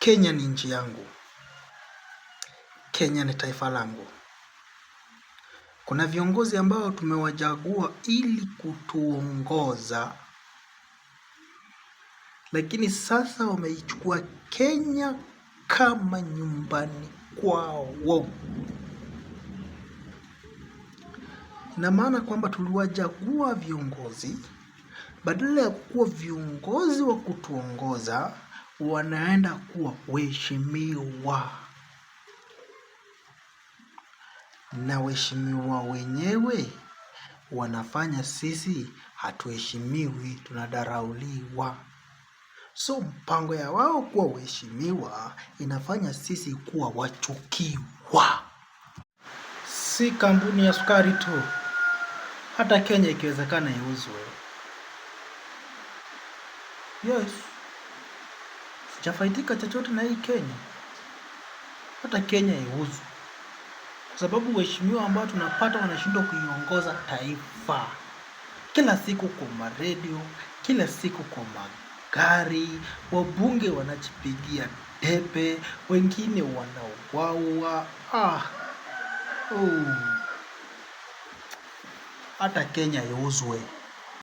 Kenya ni nchi yangu. Kenya ni taifa langu. Kuna viongozi ambao tumewachagua ili kutuongoza, lakini sasa wameichukua Kenya kama nyumbani kwao. Ina maana kwamba tuliwachagua viongozi, badala ya kuwa viongozi wa kutuongoza, wanaenda kuwa waheshimiwa. Na waheshimiwa wenyewe wanafanya sisi hatuheshimiwi, tunadharauliwa. So mpango ya wao kuwa waheshimiwa inafanya sisi kuwa wachukiwa. Si kampuni ya sukari tu, hata Kenya ikiwezekana iuzwe. Yes, sijafaidika chochote na hii Kenya. Hata Kenya iuzwe, kwa sababu waheshimiwa ambao tunapata wanashindwa kuiongoza taifa. Kila siku kwa maredio, kila siku kwa magari, wabunge wanajipigia debe, wengine wanauawa. Hata Kenya iuzwe.